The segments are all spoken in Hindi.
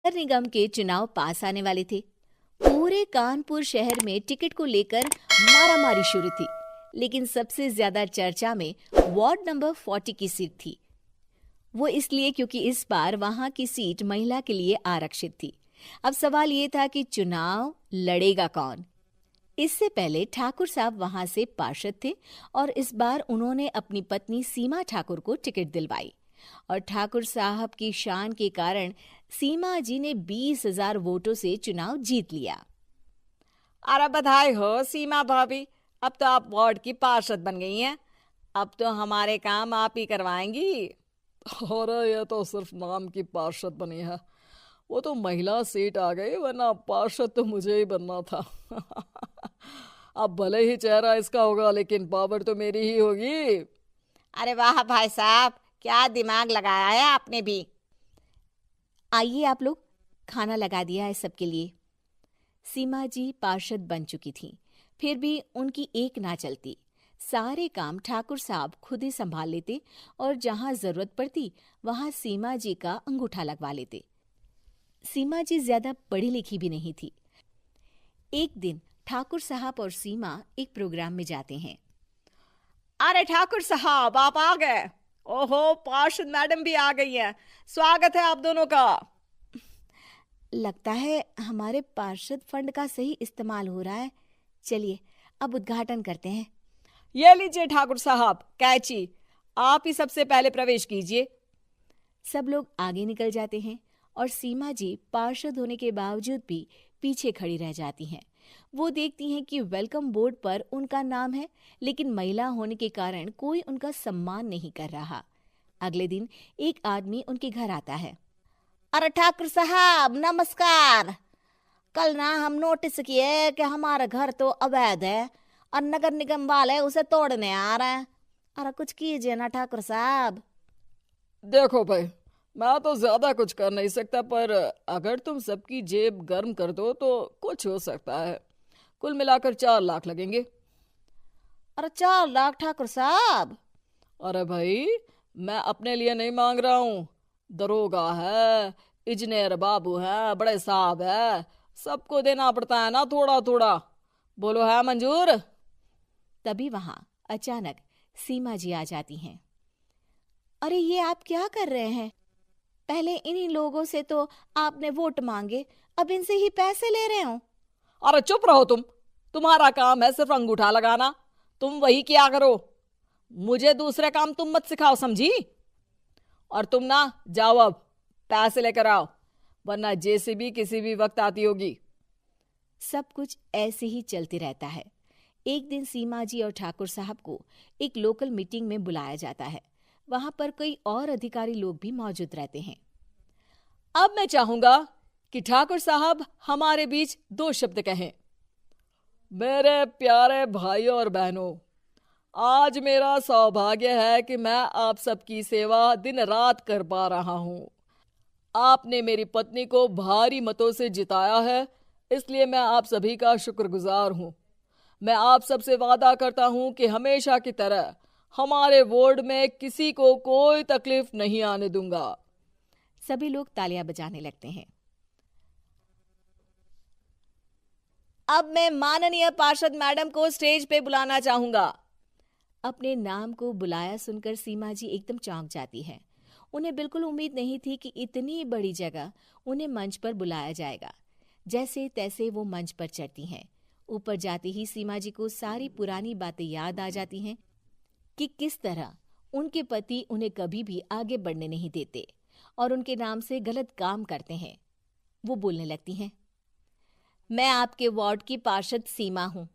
नगर निगम के चुनाव पास आने वाले थे। पूरे कानपुर शहर में टिकट को लेकर मारामारी शुरू थी, लेकिन सबसे ज्यादा चर्चा में वार्ड नंबर 40 की सीट थी। वो इसलिए क्योंकि इस बार वहां की सीट महिला के लिए आरक्षित थी। अब सवाल ये था कि चुनाव लड़ेगा कौन। इससे पहले ठाकुर साहब वहां से पार्षद थे और इस बार उन्होंने अपनी पत्नी सीमा ठाकुर को टिकट दिलवाई और ठाकुर साहब की शान के कारण सीमा जी ने 20,000 वोटों से चुनाव जीत लिया। अरे बधाई हो सीमा भाभी, अब तो आप वार्ड की पार्षद बन गई हैं। अब तो हमारे काम आप ही करवाएंगी। अरे ये तो सिर्फ नाम की पार्षद बनी है, वो तो महिला सीट आ गई, वरना पार्षद तो मुझे ही बनना था। अब भले ही चेहरा इसका होगा, लेकिन पावर तो मेरी ही होगी। अरे वाह भाई साहब, क्या दिमाग लगाया है आपने भी। आइए आप लोग, खाना लगा दिया है सबके लिए। सीमा जी पार्षद बन चुकी थीं, फिर भी उनकी एक ना चलती। सारे काम ठाकुर साहब खुद ही संभाल लेते और जहां जरूरत पड़ती वहां सीमा जी का अंगूठा लगवा लेते। सीमा जी ज्यादा पढ़ी लिखी भी नहीं थी। एक दिन ठाकुर साहब और सीमा एक प्रोग्राम में जाते हैं। अरे ठाकुर साहब, आप आ गए। ओहो, पार्षद मैडम भी आ गई हैं। स्वागत है आप दोनों का। लगता है हमारे पार्षद फंड का सही इस्तेमाल हो रहा है। चलिए अब उद्घाटन करते हैं। ये लीजिए ठाकुर साहब कैची, आप ही सबसे पहले प्रवेश कीजिए। सब लोग आगे निकल जाते हैं और सीमा जी पार्षद होने के बावजूद भी पीछे खड़ी रह जाती हैं। वो देखती हैं कि वेलकम बोर्ड पर उनका नाम है, लेकिन महिला होने के कारण कोई उनका सम्मान नहीं कर रहा। अगले दिन एक आदमी उनके घर आता है। अरे ठाकुर साहब नमस्कार। कल ना हम नोटिस किए कि हमारा घर तो अवैध है और नगर निगम वाले उसे तोड़ने आ रहे हैं। अरे कुछ कीजिए ना ठाकुर साहब। देखो भाई, मैं तो ज्यादा कुछ कर नहीं सकता, पर अगर तुम सबकी जेब गर्म कर दो तो कुछ हो सकता है। कुल मिलाकर 4 लाख लगेंगे। अरे 4 लाख ठाकुर साहब? अरे भाई, मैं अपने लिए नहीं मांग रहा हूँ। दरोगा है, इंजीनियर बाबू है, बड़े साहब है, सबको देना पड़ता है ना थोड़ा थोड़ा। बोलो है मंजूर? तभी वहां अचानक सीमा जी आ जाती हैं। अरे ये आप क्या कर रहे हैं? पहले इन्हीं लोगों से तो आपने वोट मांगे, अब इनसे ही पैसे ले रहे हो। अरे चुप रहो तुम। तुम्हारा काम है सिर्फ अंगूठा लगाना, तुम वही किया करो। मुझे दूसरे काम तुम मत सिखाओ, समझी? और तुम ना जाओ, अब पैसे लेकर आओ, वरना जेसीबी किसी भी वक्त आती होगी। सब कुछ ऐसे ही चलते रहता है। एक दिन सीमा जी और ठाकुर साहब को एक लोकल मीटिंग में बुलाया जाता है। वहां पर कई और अधिकारी लोग भी मौजूद रहते हैं। अब मैं चाहूंगा कि ठाकुर साहब हमारे बीच 2 शब्द कहें। मेरे प्यारे भाइयों और बहनों, आज मेरा सौभाग्य है कि मैं आप सबकी सेवा दिन रात कर पा रहा हूं। आपने मेरी पत्नी को भारी मतों से जिताया है, इसलिए मैं आप सभी का शुक्रगुजार हूं। मैं आप सबसे वादा करता हूं कि हमेशा की तरह हमारे वार्ड में किसी को कोई तकलीफ नहीं आने दूंगा। सभी लोग तालियां बजाने लगते हैं। अब मैं माननीय पार्षद मैडम को स्टेज पे बुलाना चाहूंगा। अपने नाम को बुलाया सुनकर सीमा जी एकदम चौंक जाती है। उन्हें बिल्कुल उम्मीद नहीं थी कि इतनी बड़ी जगह उन्हें मंच पर बुलाया जाएगा। जैसे तैसे वो मंच पर चढ़ती हैं। ऊपर जाते ही सीमा जी को सारी पुरानी बातें याद आ जाती हैं कि किस तरह उनके पति उन्हें कभी भी आगे बढ़ने नहीं देते और उनके नाम से गलत काम करते हैं। वो बोलने लगती हैं। मैं आपके वार्ड की पार्षद सीमा हूं।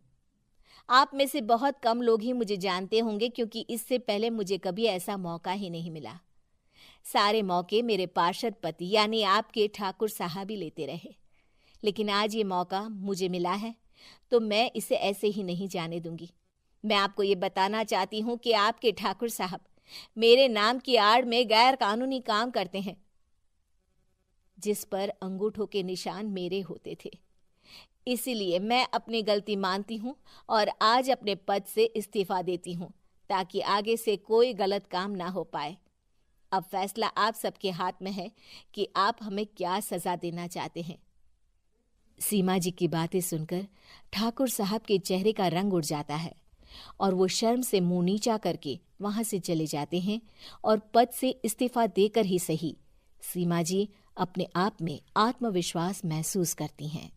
आप में से बहुत कम लोग ही मुझे जानते होंगे, क्योंकि इससे पहले मुझे कभी ऐसा मौका ही नहीं मिला। सारे मौके मेरे पार्षद पति यानी आपके ठाकुर साहब ही लेते रहे, लेकिन आज ये मौका मुझे मिला है तो मैं इसे ऐसे ही नहीं जाने दूंगी। मैं आपको ये बताना चाहती हूँ कि आपके ठाकुर साहब मेरे नाम की आड़ में गैर कानूनी काम करते हैं, जिस पर अंगूठों के निशान मेरे होते थे। इसीलिए मैं अपनी गलती मानती हूँ और आज अपने पद से इस्तीफा देती हूँ, ताकि आगे से कोई गलत काम ना हो पाए। अब फैसला आप सबके हाथ में है कि आप हमें क्या सजा देना चाहते हैं। सीमा जी की बातें सुनकर ठाकुर साहब के चेहरे का रंग उड़ जाता है और वो शर्म से मुंह नीचा करके वहां से चले जाते हैं और पद से इस्तीफा देकर ही सही सीमा जी अपने आप में आत्मविश्वास महसूस करती हैं।